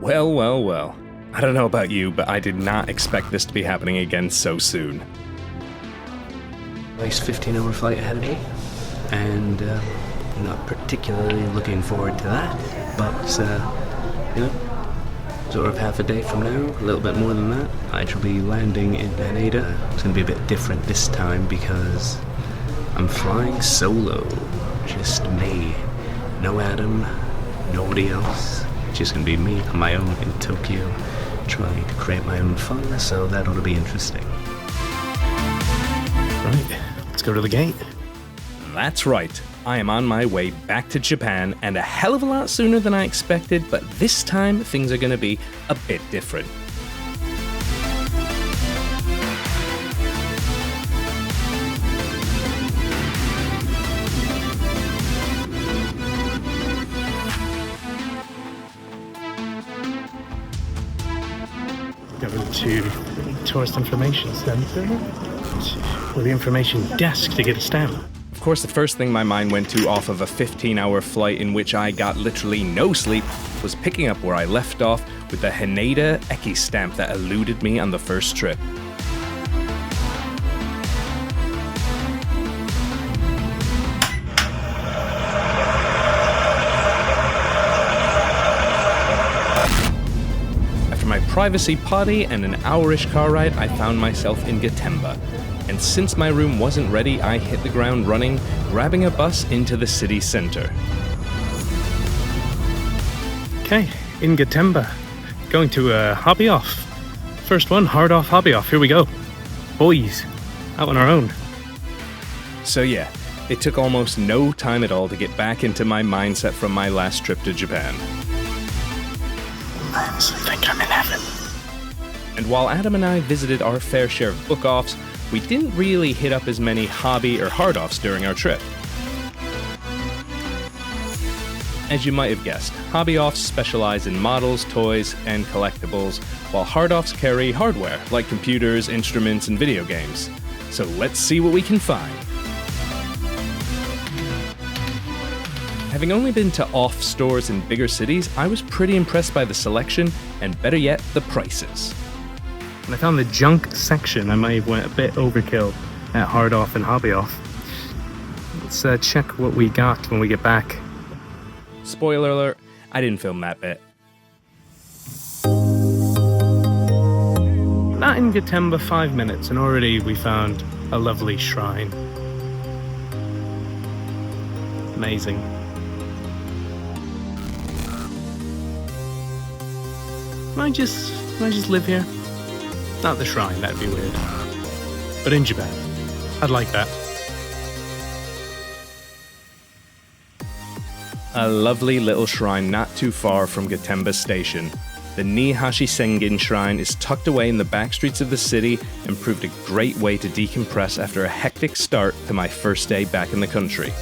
Well, well, well. I don't know about you, but I did not expect this to be happening again so soon. Nice 15-hour flight ahead of me, and not particularly looking forward to that, but, sort of half a day from now, a little bit more than that, I shall be landing in Haneda. It's going to be a bit different this time because I'm flying solo, just me. No Adam, nobody else, just going to be me on my own in Tokyo, trying to create my own fun, so that ought to be interesting. Right, let's go to the gate. That's right. I am on my way back to Japan, and a hell of a lot sooner than I expected, but this time things are going to be a bit different. Go to Tourist Information Center, or the information desk to get a stamp. Of course, the first thing my mind went to off of a 15-hour flight in which I got literally no sleep was picking up where I left off with the Haneda Eki stamp that eluded me on the first trip. After my privacy potty and an hour-ish car ride, I found myself in Gotemba. And since my room wasn't ready, I hit the ground running, grabbing a bus into the city center. Okay, in Gotemba, going to a hobby off. First one, hard off, hobby off. Here we go. Boys, out on our own. So yeah, it took almost no time at all to get back into my mindset from my last trip to Japan. I honestly think I'm in heaven. And while Adam and I visited our fair share of book-offs, we didn't really hit up as many hobby or hard-offs during our trip. As you might have guessed, hobby-offs specialize in models, toys, and collectibles, while hard-offs carry hardware, like computers, instruments, and video games. So let's see what we can find. Having only been to off stores in bigger cities, I was pretty impressed by the selection, and better yet, the prices. When I found the junk section, I might have went a bit overkill at hard off and hobby off. Let's check what we got when we get back. Spoiler alert, I didn't film that bit. Not in Gotemba 5 minutes, and already we found a lovely shrine. Amazing. Can I just live here? Not the shrine, that'd be weird. But in Japan, I'd like that. A lovely little shrine not too far from Gotemba Station. The Niihashi Sengen Shrine is tucked away in the back streets of the city and proved a great way to decompress after a hectic start to my first day back in the country.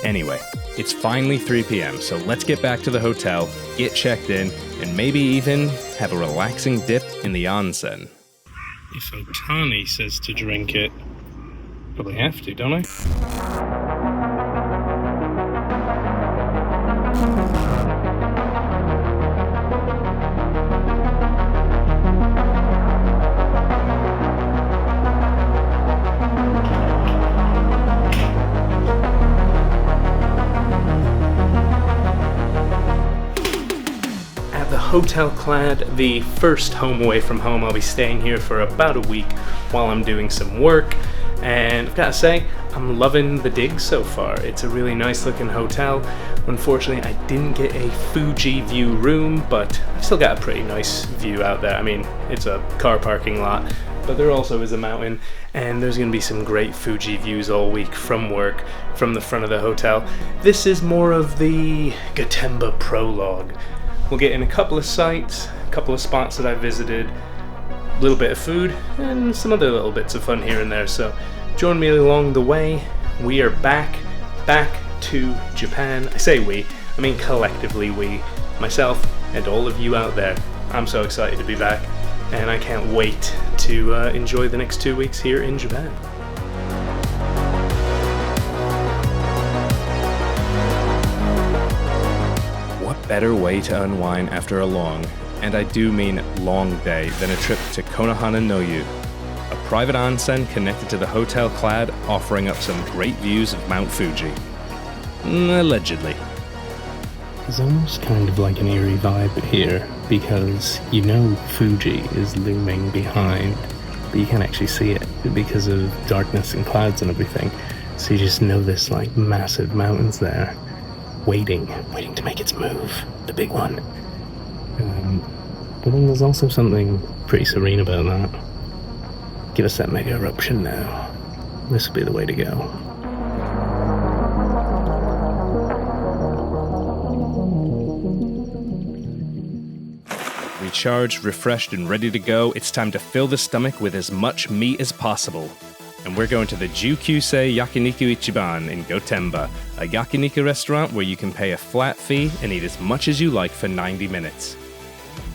Anyway, it's finally 3 p.m, so let's get back to the hotel, get checked in, and maybe even have a relaxing dip in the onsen. If Otani says to drink it, probably have to, don't I? Hotel Clad, the first home away from home. I'll be staying here for about a week while I'm doing some work, and I've got to say, I'm loving the digs so far. It's a really nice looking hotel. Unfortunately, I didn't get a Fuji view room, but I've still got a pretty nice view out there. I mean, it's a car parking lot, but there also is a mountain, and there's going to be some great Fuji views all week from work, from the front of the hotel. This is more of the Gotemba prologue. We'll get in a couple of sites, a couple of spots that I visited, a little bit of food, and some other little bits of fun here and there. So join me along the way. We are back to Japan. I say we, I mean collectively we, myself and all of you out there. I'm so excited to be back, and I can't wait to enjoy the next 2 weeks here in Japan. better way to unwind after a long, and I do mean long day, than a trip to Konohana no Yu, a private onsen connected to the Hotel Clad, offering up some great views of Mount Fuji. Allegedly. There's almost kind of like an eerie vibe here, because you know Fuji is looming behind, but you can't actually see it because of darkness and clouds and everything. So you just know this like massive mountains there, waiting to make its move, the big one. But then there's also something pretty serene about that. Give us that mega eruption now. This will be the way to go. Recharged, refreshed, and ready to go, it's time to fill the stomach with as much meat as possible. And we're going to the Jukyusei Yakiniku Ichiban in Gotemba, a yakiniku restaurant where you can pay a flat fee and eat as much as you like for 90 minutes.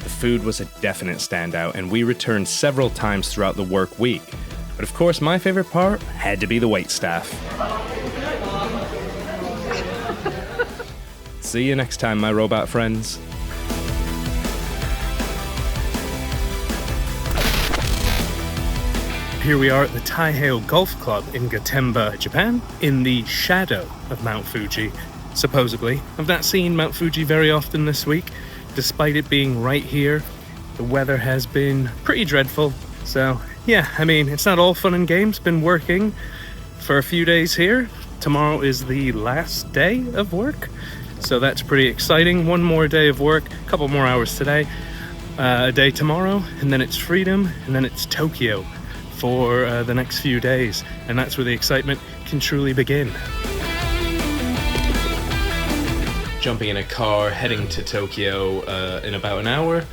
The food was a definite standout, and we returned several times throughout the work week. But of course, my favorite part had to be the waitstaff. See you next time, my robot friends. Here we are at the Taiheiyo Golf Club in Gotemba, Japan, in the shadow of Mount Fuji, supposedly. I've not seen Mount Fuji very often this week, despite it being right here. The weather has been pretty dreadful, so yeah, I mean, it's not all fun and games. Been working for a few days here. Tomorrow is the last day of work, so that's pretty exciting. One more day of work, a couple more hours today, a day tomorrow, and then it's freedom, and then it's Tokyo for the next few days, and that's where the excitement can truly begin. Jumping in a car, heading to Tokyo in about an hour,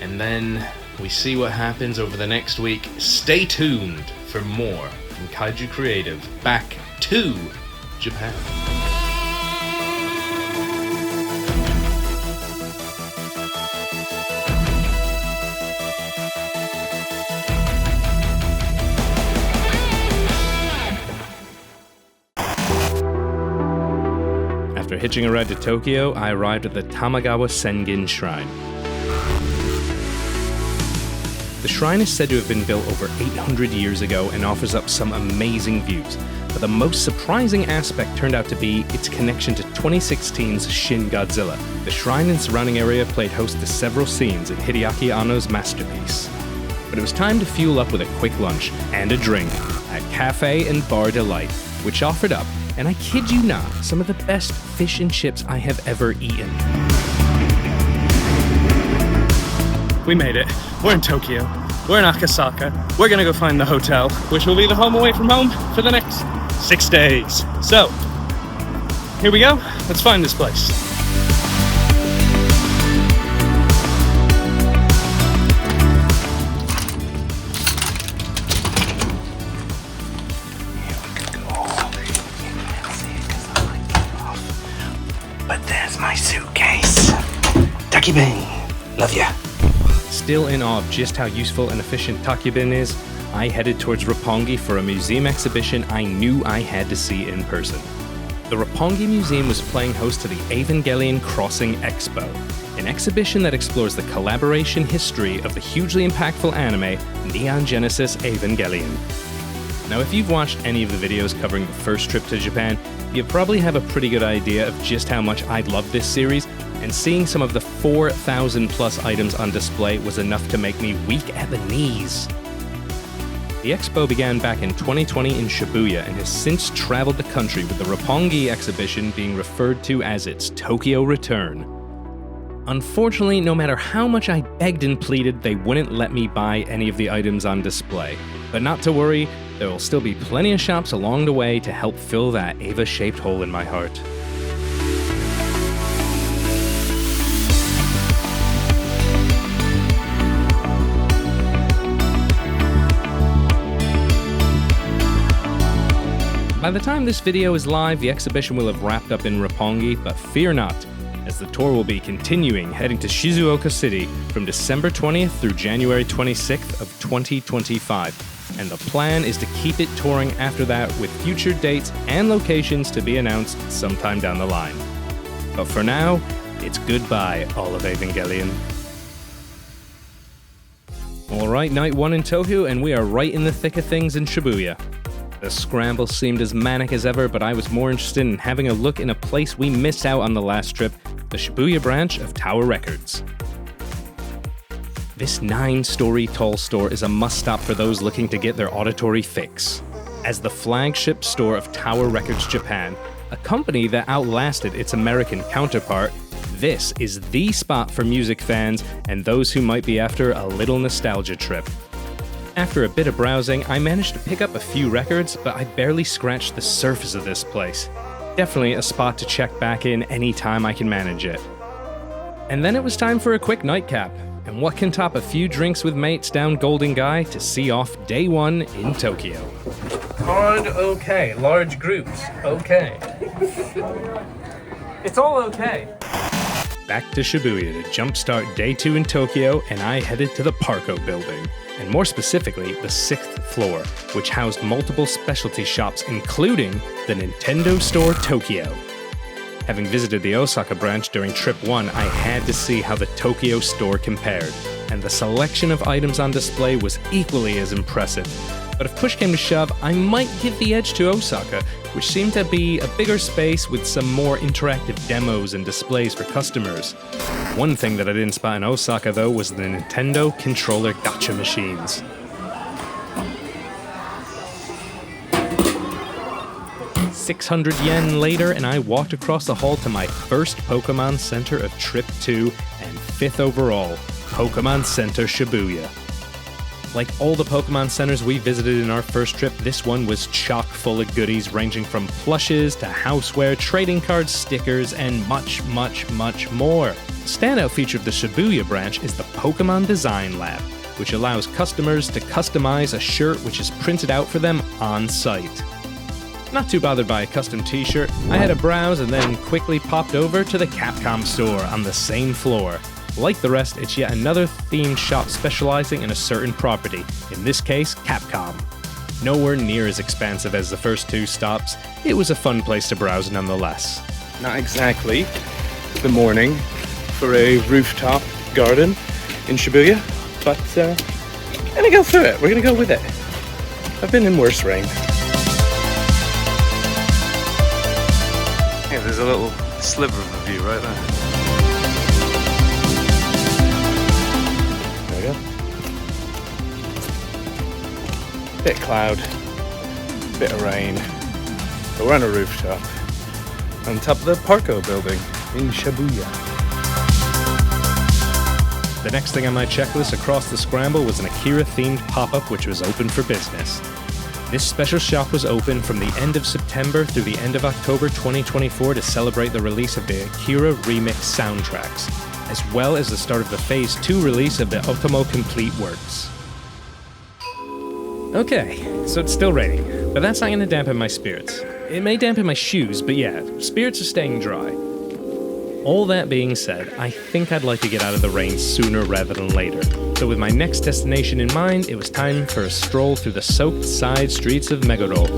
and then we see what happens over the next week. Stay tuned for more from Kaiju Creative back to Japan. After hitching a ride to Tokyo, I arrived at the Tamagawa Sengin Shrine. The shrine is said to have been built over 800 years ago and offers up some amazing views, but the most surprising aspect turned out to be its connection to 2016's Shin Godzilla. The shrine and surrounding area played host to several scenes in Hideaki Anno's masterpiece. But it was time to fuel up with a quick lunch and a drink at Cafe and Bar Delight, which offered up, and I kid you not, some of the best fish and chips I have ever eaten. We made it. We're in Tokyo. We're in Akasaka. We're gonna go find the hotel, which will be the home away from home for the next 6 days. So, here we go. Let's find this place. But there's my suitcase. Takibin, love ya. Still in awe of just how useful and efficient Takibin is, I headed towards Roppongi for a museum exhibition I knew I had to see in person. The Roppongi Museum was playing host to the Evangelion Crossing Expo, an exhibition that explores the collaboration history of the hugely impactful anime Neon Genesis Evangelion. Now, if you've watched any of the videos covering the first trip to Japan, you probably have a pretty good idea of just how much I love this series, and seeing some of the 4,000 plus items on display was enough to make me weak at the knees. The expo began back in 2020 in Shibuya and has since traveled the country, with the Roppongi exhibition being referred to as its Tokyo return. Unfortunately, no matter how much I begged and pleaded, they wouldn't let me buy any of the items on display. But not to worry, there will still be plenty of shops along the way to help fill that Eva-shaped hole in my heart. By the time this video is live, the exhibition will have wrapped up in Roppongi, but fear not, as the tour will be continuing, heading to Shizuoka City from December 20th through January 26th of 2025. And the plan is to keep it touring after that, with future dates and locations to be announced sometime down the line. But for now, it's goodbye, Olive Evangelion. Alright, night 1 in Tokyo, and we are right in the thick of things in Shibuya. The scramble seemed as manic as ever, but I was more interested in having a look in a place we missed out on the last trip, the Shibuya branch of Tower Records. This 9-story tall store is a must-stop for those looking to get their auditory fix. As the flagship store of Tower Records Japan, a company that outlasted its American counterpart, this is the spot for music fans and those who might be after a little nostalgia trip. After a bit of browsing, I managed to pick up a few records, but I barely scratched the surface of this place. Definitely a spot to check back in anytime I can manage it. And then it was time for a quick nightcap. And what can top a few drinks with mates down Golden Guy to see off day 1 in Tokyo? Hard okay, large groups okay. It's all okay. Back to Shibuya to jumpstart day 2 in Tokyo, and I headed to the Parco building, and more specifically the 6th floor, which housed multiple specialty shops including the Nintendo Store Tokyo. Having visited the Osaka branch during Trip 1, I had to see how the Tokyo store compared, and the selection of items on display was equally as impressive. But if push came to shove, I might give the edge to Osaka, which seemed to be a bigger space with some more interactive demos and displays for customers. One thing that I didn't spot in Osaka though was the Nintendo controller gacha machines. $600 later, and I walked across the hall to my first Pokemon Center of Trip 2 and 5th overall, Pokemon Center Shibuya. Like all the Pokemon Centers we visited in our first trip, this one was chock full of goodies ranging from plushes to houseware, trading cards, stickers, and much, much, much more. The standout feature of the Shibuya branch is the Pokemon Design Lab, which allows customers to customize a shirt which is printed out for them on site. Not too bothered by a custom t-shirt, I had a browse and then quickly popped over to the Capcom store on the same floor. Like the rest, it's yet another themed shop specializing in a certain property, in this case, Capcom. Nowhere near as expansive as the first 2 stops, it was a fun place to browse nonetheless. Not exactly the morning for a rooftop garden in Shibuya, but we're gonna go through it, we're gonna go with it. I've been in worse rain. Yeah, there's a little sliver of a view right there. There we go. Bit of cloud, bit of rain, but we're on a rooftop on top of the Parco building in Shibuya. The next thing on my checklist across the scramble was an Akira-themed pop-up which was open for business. This special shop was open from the end of September through the end of October 2024 to celebrate the release of the Akira Remix soundtracks, as well as the start of the Phase 2 release of the Otomo Complete works. Okay, so it's still raining, but that's not going to dampen my spirits. It may dampen my shoes, but yeah, spirits are staying dry. All that being said, I think I'd like to get out of the rain sooner rather than later. So with my next destination in mind, it was time for a stroll through the soaked side streets of Meguro.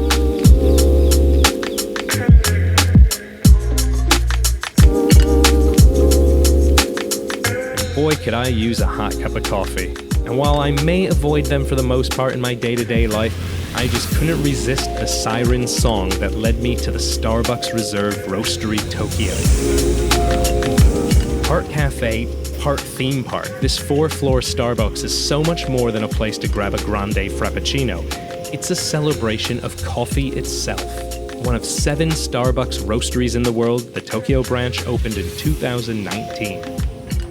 And boy could I use a hot cup of coffee. And while I may avoid them for the most part in my day-to-day life, I just couldn't resist the siren song that led me to the Starbucks Reserve Roastery Tokyo. Part cafe, part theme park, this 4-floor Starbucks is so much more than a place to grab a grande frappuccino. It's a celebration of coffee itself. One of 7 Starbucks roasteries in the world, the Tokyo branch opened in 2019.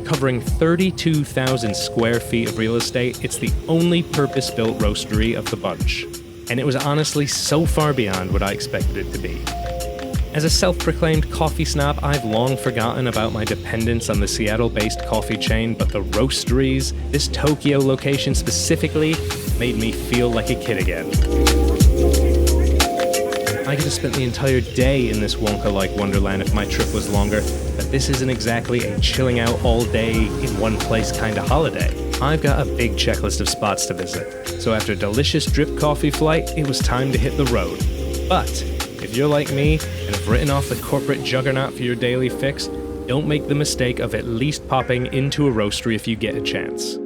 Covering 32,000 square feet of real estate, it's the only purpose-built roastery of the bunch. And it was honestly so far beyond what I expected it to be. As a self-proclaimed coffee snob, I've long forgotten about my dependence on the Seattle-based coffee chain, but the roasteries, this Tokyo location specifically, made me feel like a kid again. I could have spent the entire day in this Wonka-like wonderland if my trip was longer, but this isn't exactly a chilling out all day in one place kind of holiday. I've got a big checklist of spots to visit, so after a delicious drip coffee flight, it was time to hit the road. But if you're like me and have written off the corporate juggernaut for your daily fix, don't make the mistake of at least popping into a roastery if you get a chance.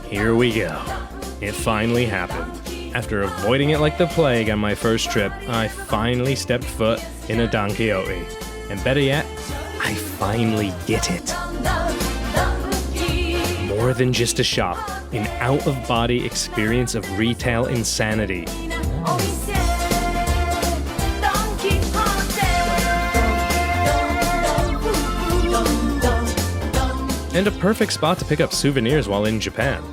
Here we go. It finally happened. After avoiding it like the plague on my first trip, I finally stepped foot in a Don Quixote. And better yet, I finally get it. More than just a shop, an out-of-body experience of retail insanity. And a perfect spot to pick up souvenirs while in Japan.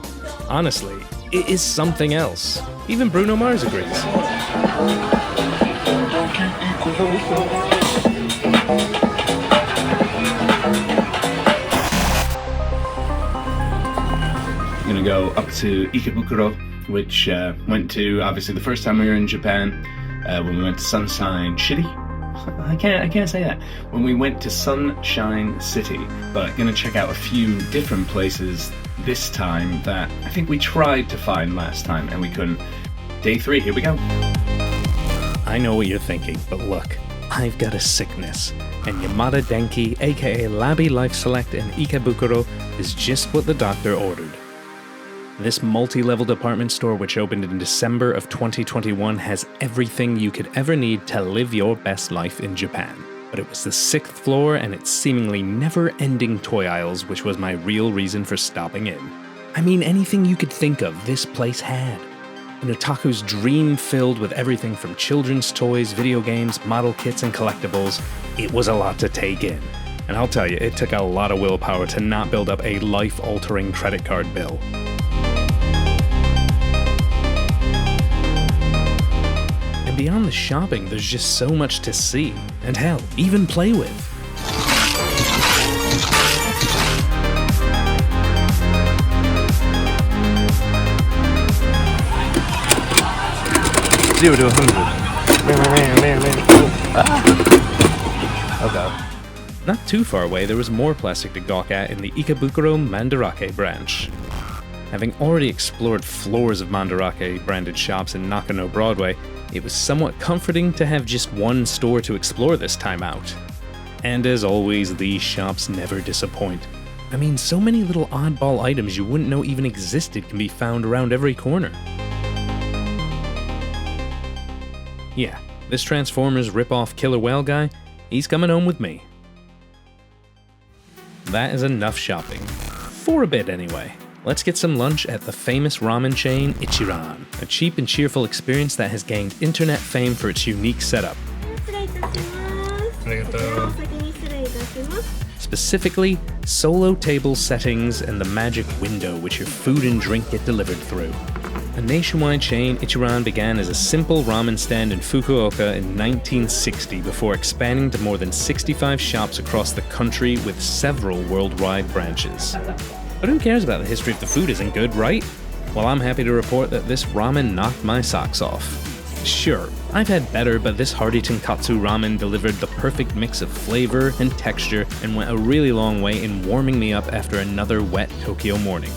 Honestly, it is something else. Even Bruno Mars agrees. I'm gonna go up to Ikebukuro, which went to, obviously, the first time we were in Japan, when we went to Sunshine City. I can't say that. When we went to Sunshine City, but gonna check out a few different places this time that I think we tried to find last time and we couldn't. Day 3, here we go. I know what you're thinking, but look, I've got a sickness, and Yamada Denki, aka Labby Life Select in Ikebukuro, is just what the doctor ordered. This multi-level department store, which opened in December of 2021, has everything you could ever need to live your best life in Japan. But it was the 6th floor and its seemingly never-ending toy aisles which was my real reason for stopping in. I mean, anything you could think of, this place had. An otaku's dream filled with everything from children's toys, video games, model kits, and collectibles. It was a lot to take in. And I'll tell you, it took a lot of willpower to not build up a life-altering credit card bill. And beyond the shopping, there's just so much to see, and hell, even play with. Zero to 100. Okay. Not too far away, there was more plastic to gawk at in the Ikebukuro Mandarake branch. Having already explored floors of Mandarake branded shops in Nakano Broadway, it was somewhat comforting to have just one store to explore this time out. And as always, these shops never disappoint. I mean, so many little oddball items you wouldn't know even existed can be found around every corner. Yeah, this Transformers rip-off killer whale guy, he's coming home with me. That is enough shopping. For a bit, anyway. Let's get some lunch at the famous ramen chain Ichiran, a cheap and cheerful experience that has gained internet fame for its unique setup. Specifically, solo table settings and the magic window which your food and drink get delivered through. A nationwide chain, Ichiran began as a simple ramen stand in Fukuoka in 1960 before expanding to more than 65 shops across the country with several worldwide branches. But who cares about the history if the food isn't good, right? Well, I'm happy to report that this ramen knocked my socks off. Sure, I've had better, but this hearty tonkatsu ramen delivered the perfect mix of flavor and texture and went a really long way in warming me up after another wet Tokyo morning.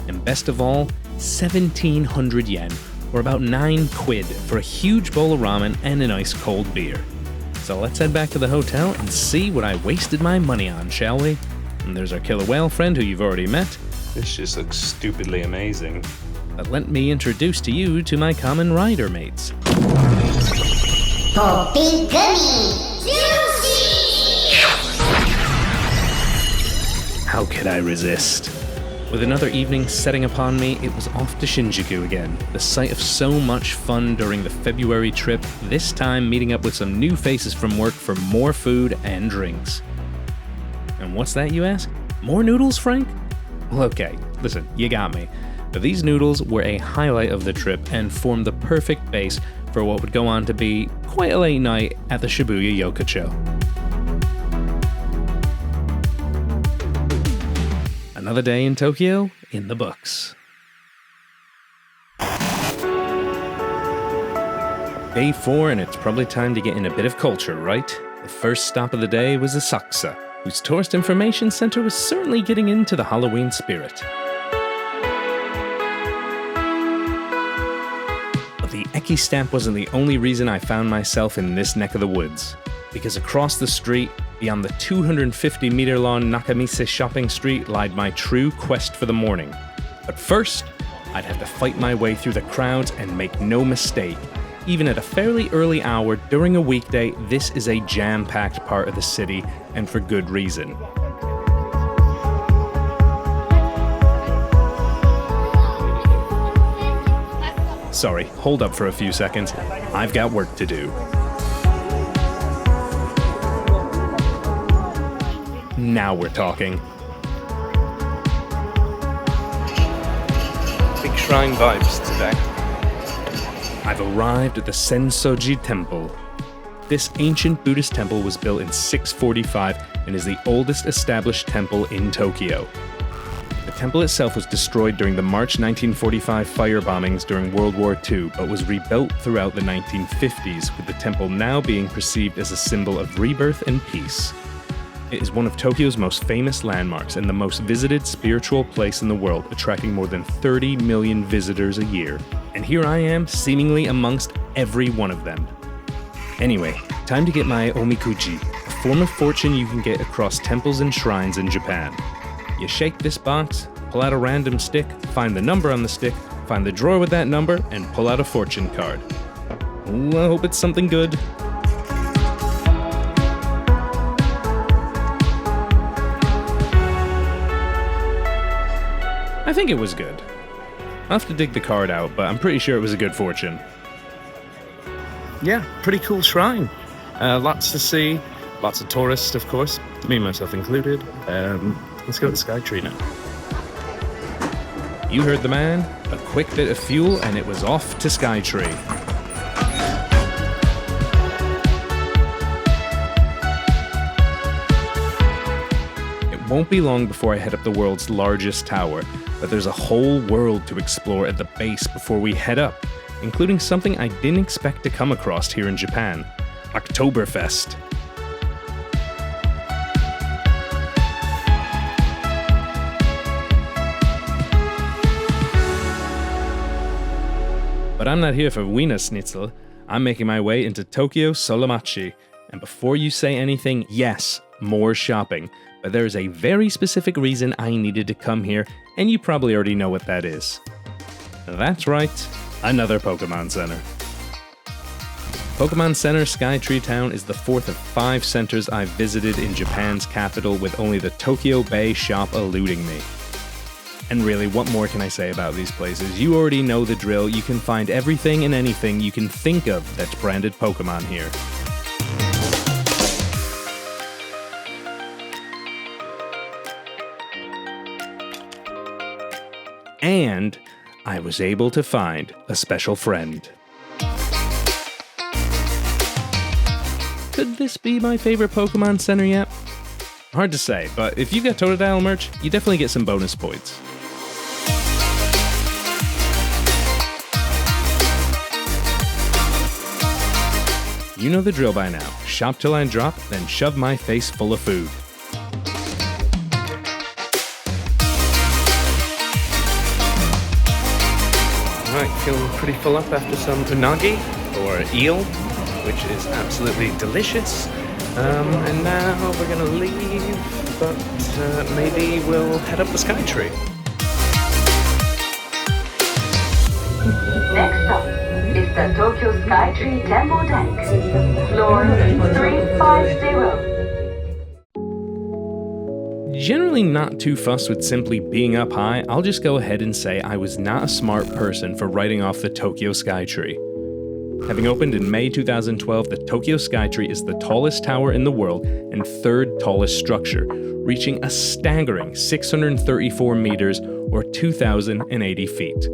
And best of all, 1,700 yen, or about 9 quid, for a huge bowl of ramen and an ice cold beer. So let's head back to the hotel and see what I wasted my money on, shall we? And there's our killer whale friend who you've already met. This just looks stupidly amazing. But let me introduce to you to my common rider mates. Poppy Gummy! Juicy! How could I resist? With another evening setting upon me, it was off to Shinjuku again, the site of so much fun during the February trip, this time meeting up with some new faces from work for more food and drinks. And what's that, you ask? More noodles, Frank? Well, okay, listen, you got me. But these noodles were a highlight of the trip and formed the perfect base for what would go on to be quite a late night at the Shibuya Yokocho. Another day in Tokyo in the books. Day 4, and it's probably time to get in a bit of culture, right? The first stop of the day was Asakusa, whose tourist information center was certainly getting into the Halloween spirit. But the lucky stamp wasn't the only reason I found myself in this neck of the woods. Because across the street, beyond the 250-meter-long Nakamise shopping street, lied my true quest for the morning. But first, I'd have to fight my way through the crowds and make no mistake. Even at a fairly early hour during a weekday, this is a jam-packed part of the city, and for good reason. Sorry, hold up for a few seconds. I've got work to do. Now we're talking. Big shrine vibes today. I've arrived at the Sensoji Temple. This ancient Buddhist temple was built in 645 and is the oldest established temple in Tokyo. The temple itself was destroyed during the March 1945 fire bombings during World War II, but was rebuilt throughout the 1950s, with the temple now being perceived as a symbol of rebirth and peace. It is one of Tokyo's most famous landmarks and the most visited spiritual place in the world, attracting more than 30 million visitors a year. And here I am, seemingly amongst every one of them. Anyway, time to get my omikuji, a form of fortune you can get across temples and shrines in Japan. You shake this box, pull out a random stick, find the number on the stick, find the drawer with that number, and pull out a fortune card. Ooh, I hope it's something good. I think it was good. I'll have to dig the card out, but I'm pretty sure it was a good fortune. Yeah, pretty cool shrine. Lots to see, lots of tourists, of course, me and myself included. Let's go to the Skytree now. You heard the man. A quick bit of fuel, and it was off to Skytree. It won't be long before I head up the world's largest tower, but there's a whole world to explore at the base before we head up, including something I didn't expect to come across here in Japan: Oktoberfest. But I'm not here for Wiener Schnitzel. I'm making my way into Tokyo Solamachi. And before you say anything, yes, more shopping. But there is a very specific reason I needed to come here, and you probably already know what that is. That's right, another Pokemon Center. Pokemon Center Skytree Town is the fourth of 5 centers I've visited in Japan's capital, with only the Tokyo Bay shop eluding me. And really, what more can I say about these places? You already know the drill. You can find everything and anything you can think of that's branded Pokemon here. And I was able to find a special friend. Could this be my favorite Pokemon Center yet? Hard to say, but if you got Totodile merch, you definitely get some bonus points. You know the drill by now. Shop till I drop, then shove my face full of food. Alright, feeling pretty full up after some unagi, or eel, which is absolutely delicious. And now we're gonna leave, but maybe we'll head up the Skytree. Next up is the Tokyo Skytree Temple Deck, floor 350. Generally not too fussed with simply being up high, I'll just go ahead and say I was not a smart person for writing off the Tokyo Skytree. Having opened in May 2012, the Tokyo Skytree is the tallest tower in the world and third tallest structure, reaching a staggering 634 meters or 2,080 feet.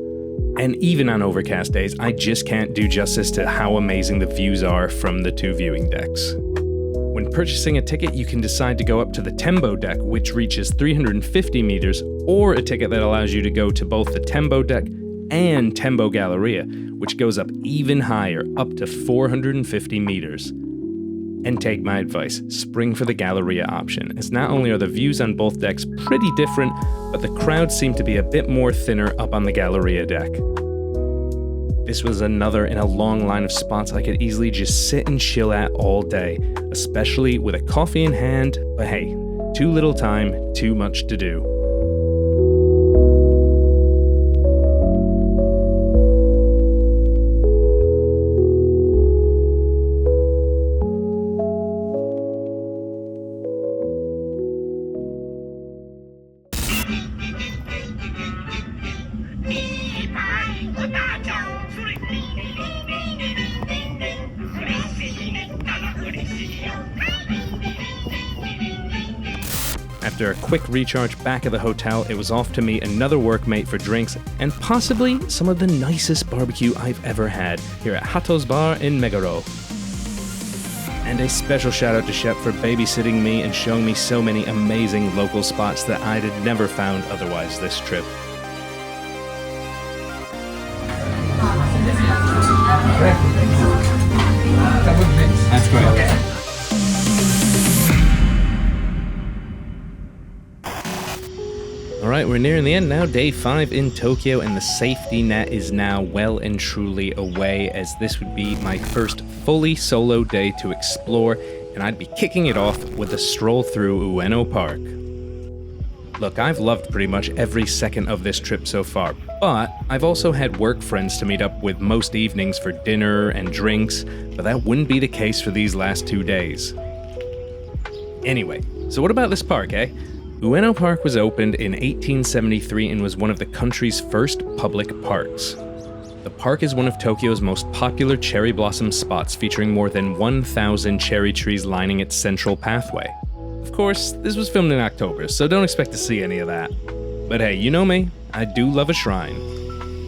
And even on overcast days, I just can't do justice to how amazing the views are from the 2 viewing decks. When purchasing a ticket, you can decide to go up to the Tembo deck, which reaches 350 meters, or a ticket that allows you to go to both the Tembo deck and Tembo Galleria, which goes up even higher, up to 450 meters. And take my advice, spring for the Galleria option, as not only are the views on both decks pretty different, but the crowds seem to be a bit more thinner up on the Galleria deck. This was another in a long line of spots I could easily just sit and chill at all day, especially with a coffee in hand, but hey, too little time, too much to do. After a quick recharge back at the hotel, it was off to meet another workmate for drinks and possibly some of the nicest barbecue I've ever had here at Hato's Bar in Meguro. And a special shout out to Shep for babysitting me and showing me so many amazing local spots that I'd have never found otherwise this trip. That's great. Okay. Alright, we're nearing the end now, day 5 in Tokyo, and the safety net is now well and truly away, as this would be my first fully solo day to explore, and I'd be kicking it off with a stroll through Ueno Park. Look, I've loved pretty much every second of this trip so far, but I've also had work friends to meet up with most evenings for dinner and drinks, but that wouldn't be the case for these last 2 days. Anyway, so what about this park, eh? Ueno Park was opened in 1873 and was one of the country's first public parks. The park is one of Tokyo's most popular cherry blossom spots, featuring more than 1,000 cherry trees lining its central pathway. Of course, this was filmed in October, so don't expect to see any of that. But hey, you know me, I do love a shrine.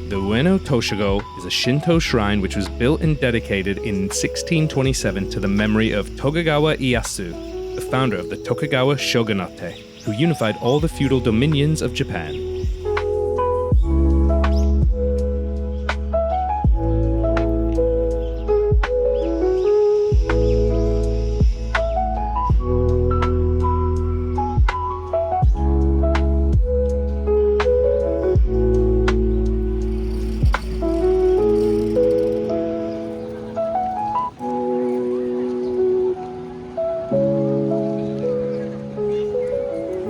The Ueno Toshigo is a Shinto shrine which was built and dedicated in 1627 to the memory of Tokugawa Ieyasu, the founder of the Tokugawa shogunate, who unified all the feudal dominions of Japan.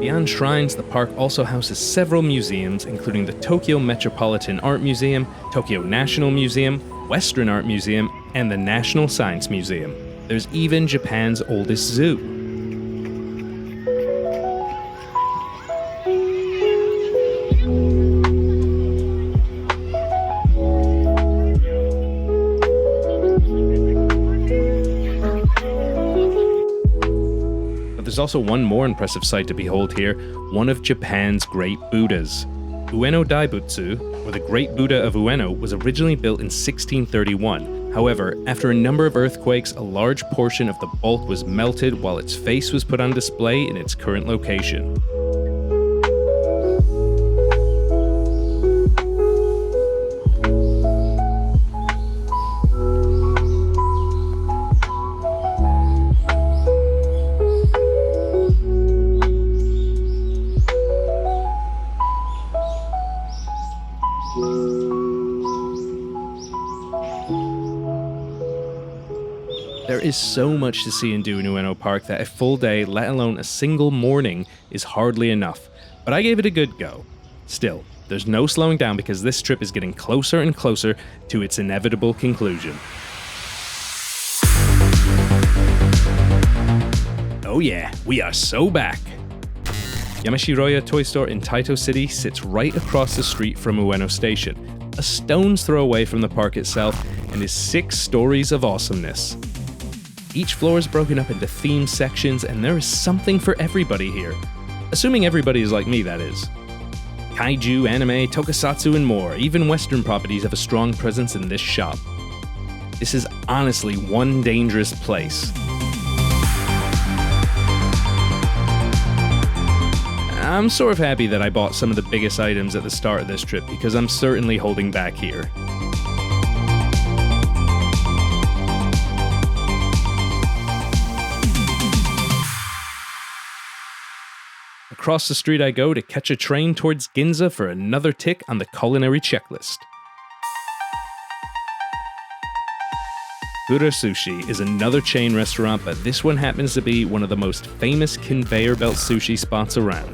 Beyond shrines, the park also houses several museums, including the Tokyo Metropolitan Art Museum, Tokyo National Museum, Western Art Museum, and the National Science Museum. There's even Japan's oldest zoo. There's also one more impressive sight to behold here, one of Japan's great Buddhas. Ueno Daibutsu, or the Great Buddha of Ueno, was originally built in 1631. However, after a number of earthquakes, a large portion of the bulk was melted while its face was put on display in its current location. There is so much to see and do in Ueno Park that a full day, let alone a single morning, is hardly enough, but I gave it a good go. Still, there's no slowing down because this trip is getting closer and closer to its inevitable conclusion. Oh yeah, we are so back! Yamashiroya Toy Store in Taito City sits right across the street from Ueno Station, a stone's throw away from the park itself, and is 6 stories of awesomeness. Each floor is broken up into themed sections, and there is something for everybody here. Assuming everybody is like me, that is. Kaiju, anime, tokusatsu, and more, even Western properties have a strong presence in this shop. This is honestly one dangerous place. I'm sort of happy that I bought some of the biggest items at the start of this trip, because I'm certainly holding back here. Across the street I go to catch a train towards Ginza for another tick on the culinary checklist. Kura Sushi is another chain restaurant, but this one happens to be one of the most famous conveyor belt sushi spots around.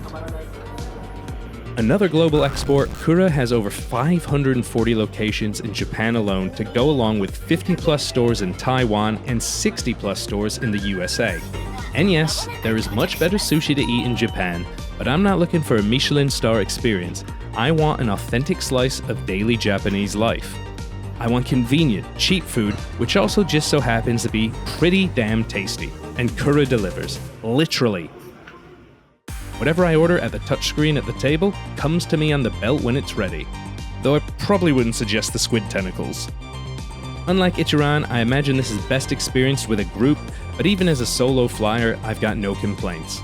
Another global export, Kura has over 540 locations in Japan alone to go along with 50 plus stores in Taiwan and 60 plus stores in the USA. And yes, there is much better sushi to eat in Japan, but I'm not looking for a Michelin star experience. I want an authentic slice of daily Japanese life. I want convenient, cheap food, which also just so happens to be pretty damn tasty. And Kura delivers. Literally. Whatever I order at the touchscreen at the table comes to me on the belt when it's ready. Though I probably wouldn't suggest the squid tentacles. Unlike Ichiran, I imagine this is best experienced with a group, but even as a solo flyer, I've got no complaints.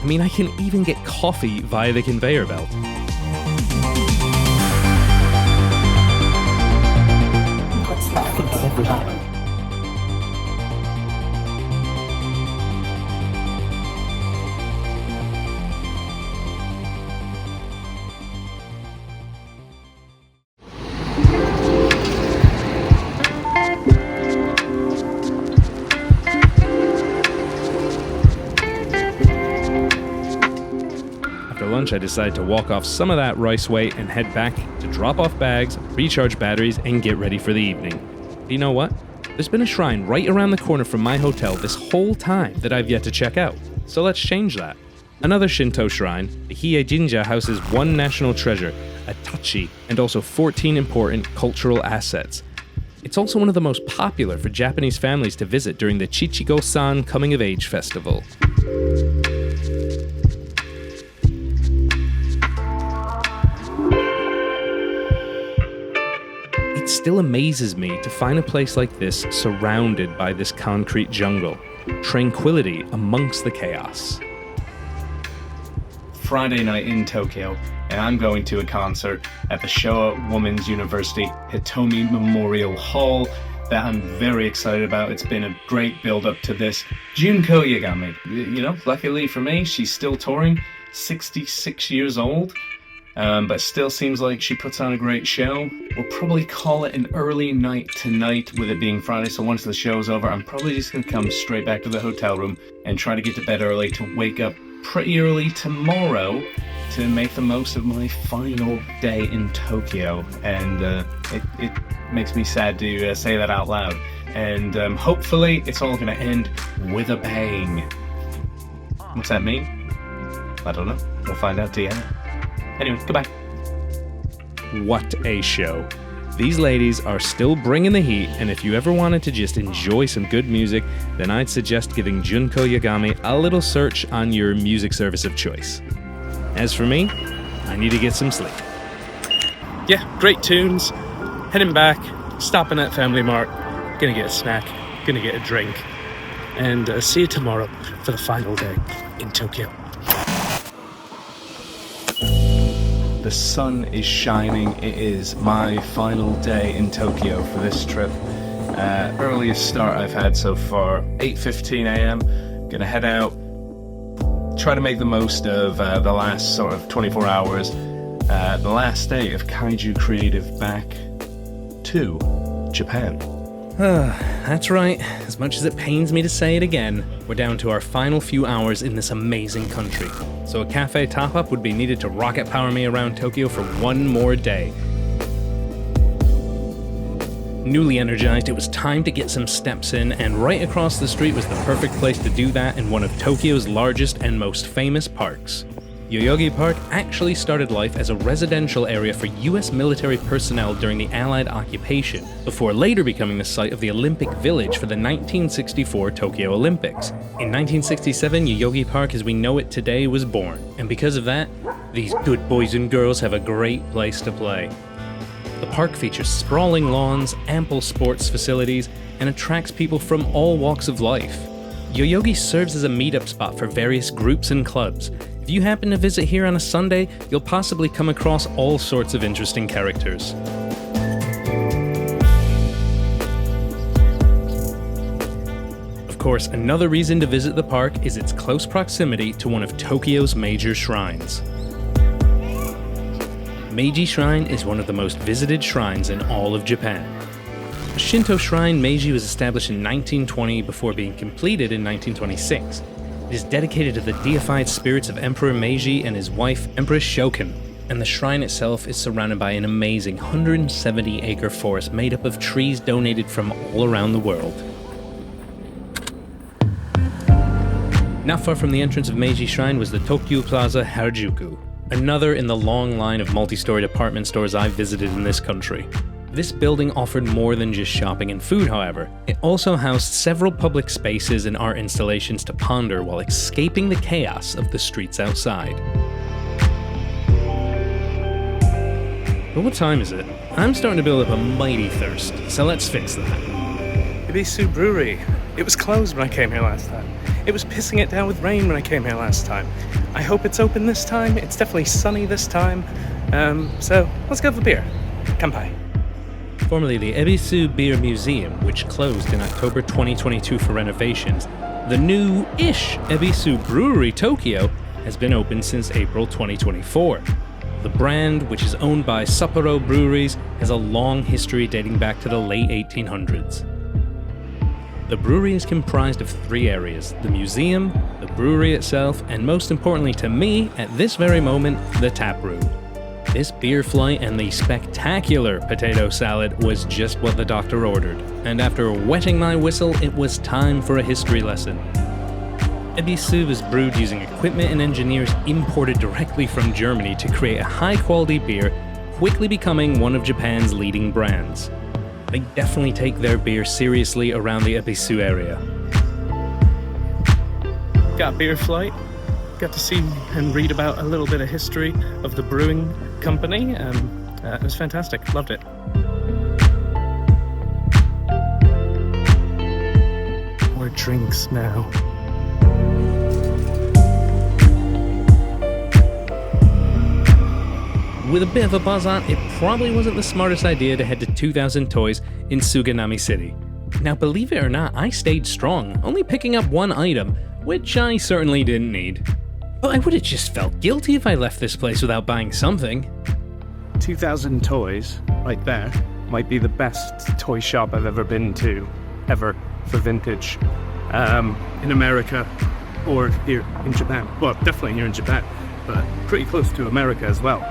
I mean, I can even get coffee via the conveyor belt. I decided to walk off some of that rice weight and head back to drop off bags, recharge batteries, and get ready for the evening. But you know what? There's been a shrine right around the corner from my hotel this whole time that I've yet to check out. So let's change that. Another Shinto shrine, the Hiei Jinja houses one national treasure, a tachi, and also 14 important cultural assets. It's also one of the most popular for Japanese families to visit during the Chichigo-san Coming of Age Festival. It still amazes me to find a place like this surrounded by this concrete jungle. Tranquility amongst the chaos. Friday night in Tokyo, and I'm going to a concert at the Showa Women's University Hitomi Memorial Hall that I'm very excited about. It's been a great build-up to this. Junko Yagami, you know, luckily for me, she's still touring, 66 years old. But still seems like she puts on a great show. We'll probably call it an early night tonight with it being Friday, so once the show's over, I'm probably just going to come straight back to the hotel room and try to get to bed early to wake up pretty early tomorrow to make the most of my final day in Tokyo. And it makes me sad to say that out loud. And hopefully it's all going to end with a bang. What's that mean? I don't know. We'll find out together. Anyway, goodbye. What a show. These ladies are still bringing the heat, and if you ever wanted to just enjoy some good music, then I'd suggest giving Junko Yagami a little search on your music service of choice. As for me, I need to get some sleep. Yeah, great tunes. Heading back, stopping at Family Mart, gonna get a snack, gonna get a drink, and see you tomorrow for the final day in Tokyo. The sun is shining. It is my final day in Tokyo for this trip. Earliest start I've had so far, 8:15 a.m. Gonna head out, try to make the most of the last sort of 24 hours. The last day of Kaiju Creative back to Japan. That's right. As much as it pains me to say it again, we're down to our final few hours in this amazing country. So a cafe top-up would be needed to rocket power me around Tokyo for one more day. Newly energized, it was time to get some steps in, and right across the street was the perfect place to do that in one of Tokyo's largest and most famous parks. Yoyogi Park actually started life as a residential area for US military personnel during the Allied occupation, before later becoming the site of the Olympic Village for the 1964 Tokyo Olympics. In 1967, Yoyogi Park as we know it today was born, and because of that, these good boys and girls have a great place to play. The park features sprawling lawns, ample sports facilities, and attracts people from all walks of life. Yoyogi serves as a meetup spot for various groups and clubs. If you happen to visit here on a Sunday, you'll possibly come across all sorts of interesting characters. Of Of course, another reason to visit the park is its close proximity to one of Tokyo's major shrines. Meiji Shrine is one of the most visited shrines in all of Japan. A Shinto shrine, Meiji was established in 1920 before being completed in 1926. It is dedicated to the deified spirits of Emperor Meiji and his wife, Empress Shokin, and the shrine itself is surrounded by an amazing 170-acre forest made up of trees donated from all around the world. Not far from the entrance of Meiji Shrine was the Tokyu Plaza Harajuku, another in the long line of multi-story department stores I've visited in this country. This building offered more than just shopping and food, however. It also housed several public spaces and art installations to ponder while escaping the chaos of the streets outside. But what time is it? I'm starting to build up a mighty thirst, so let's fix that. Ibisu Brewery. It was closed when I came here last time. It was pissing it down with rain when I came here last time. I hope it's open this time. It's definitely sunny this time. So let's go for beer. Kanpai. Formerly the Ebisu Beer Museum, which closed in October 2022 for renovations, the new-ish Ebisu Brewery Tokyo has been open since April 2024. The brand, which is owned by Sapporo Breweries, has a long history dating back to the late 1800s. The brewery is comprised of 3 areas: the museum, the brewery itself, and most importantly to me, at this very moment, the tap room. This beer flight and the spectacular potato salad was just what the doctor ordered, and after wetting my whistle, it was time for a history lesson. Ebisu was brewed using equipment and engineers imported directly from Germany to create a high-quality beer, quickly becoming one of Japan's leading brands. They definitely take their beer seriously around the Ebisu area. Got a beer flight. Got to see and read about a little bit of history of the brewing company. It was fantastic. Loved it. More drinks now. With a bit of a buzz on, it probably wasn't the smartest idea to head to 2000 Toys in Suganami City. Now, believe it or not, I stayed strong, only picking up one item, which I certainly didn't need. But I would have just felt guilty if I left this place without buying something. 2000 Toys, right there, might be the best toy shop I've ever been to, ever, for vintage. In America, or here in Japan. Well, definitely here in Japan, but pretty close to America as well.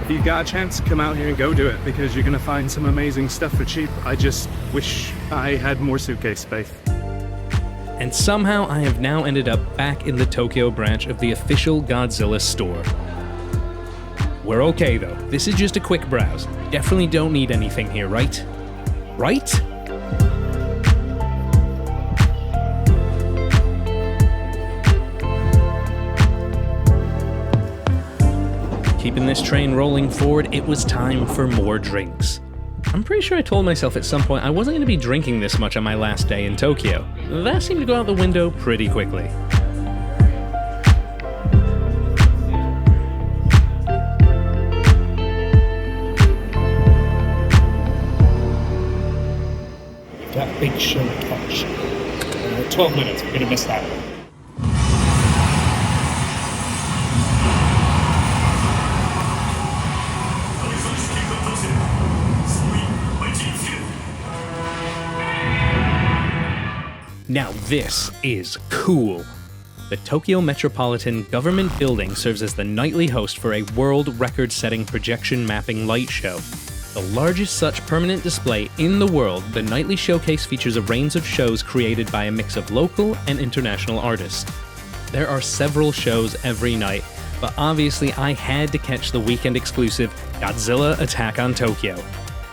If you got a chance, come out here and go do it, because you're going to find some amazing stuff for cheap. I just wish I had more suitcase space. And somehow I have now ended up back in the Tokyo branch of the official Godzilla store. We're okay though, this is just a quick browse. Definitely don't need anything here, right? Right? Keeping this train rolling forward, it was time for more drinks. I'm pretty sure I told myself at some point I wasn't going to be drinking this much on my last day in Tokyo. That seemed to go out the window pretty quickly. That big show to catch. 12 minutes, we're going to miss that. Now this is cool. The Tokyo Metropolitan Government Building serves as the nightly host for a world record-setting projection mapping light show. The largest such permanent display in the world, the nightly showcase features a range of shows created by a mix of local and international artists. There are several shows every night, but obviously I had to catch the weekend exclusive Godzilla Attack on Tokyo.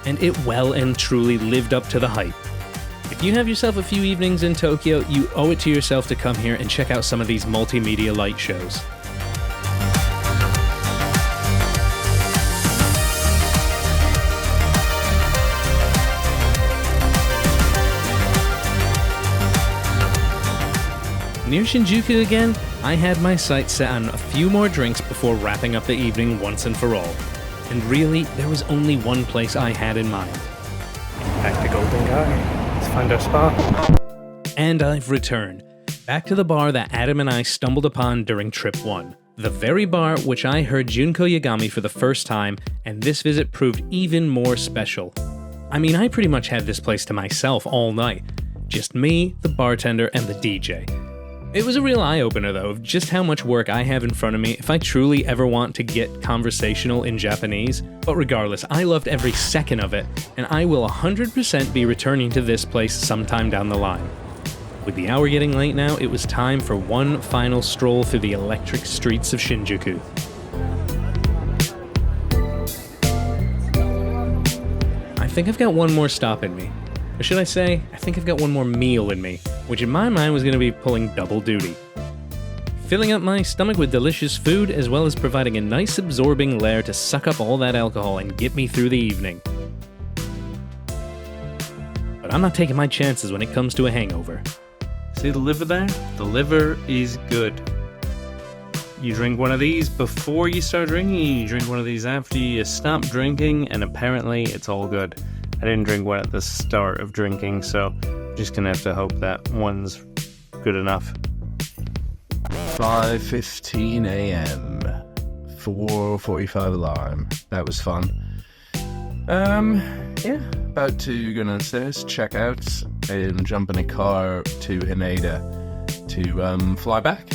And it well and truly lived up to the hype. If you have yourself a few evenings in Tokyo, you owe it to yourself to come here and check out some of these multimedia light shows. Near Shinjuku again, I had my sights set on a few more drinks before wrapping up the evening once and for all. And really, there was only one place I had in mind. Back to Golden Guy. It's find our spot. And I've returned, back to the bar that Adam and I stumbled upon during Trip 1. The very bar which I heard Junko Yagami for the first time, and this visit proved even more special. I mean, I pretty much had this place to myself all night. Just me, the bartender, and the DJ. It was a real eye-opener though, of just how much work I have in front of me if I truly ever want to get conversational in Japanese. But regardless, I loved every second of it, and I will 100% be returning to this place sometime down the line. With the hour getting late now, it was time for one final stroll through the electric streets of Shinjuku. I think I've got one more stop in me. Or should I say, I think I've got one more meal in me, which in my mind was going to be pulling double duty. Filling up my stomach with delicious food, as well as providing a nice absorbing layer to suck up all that alcohol and get me through the evening. But I'm not taking my chances when it comes to a hangover. See the liver there? The liver is good. You drink one of these before you start drinking, you drink one of these after you stop drinking, and apparently it's all good. I didn't drink one at the start of drinking, so I'm just gonna have to hope that one's good enough. 5:15 a.m. 4:45 alarm. That was fun. Yeah, about to go downstairs, check out, and jump in a car to Haneda to fly back.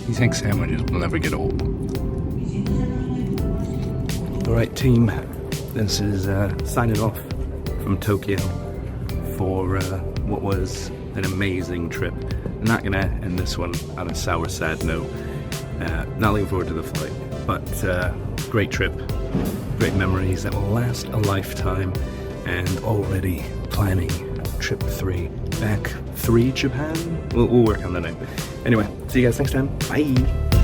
These egg sandwiches will never get old. Alright team, this is signing off from Tokyo for what was an amazing trip. I'm not going to end this one on a sour, sad note. Not looking forward to the flight, but great trip, great memories that will last a lifetime, and already planning trip 3. Back 3 Japan? We'll work on the name. Anyway, see you guys next time. Bye!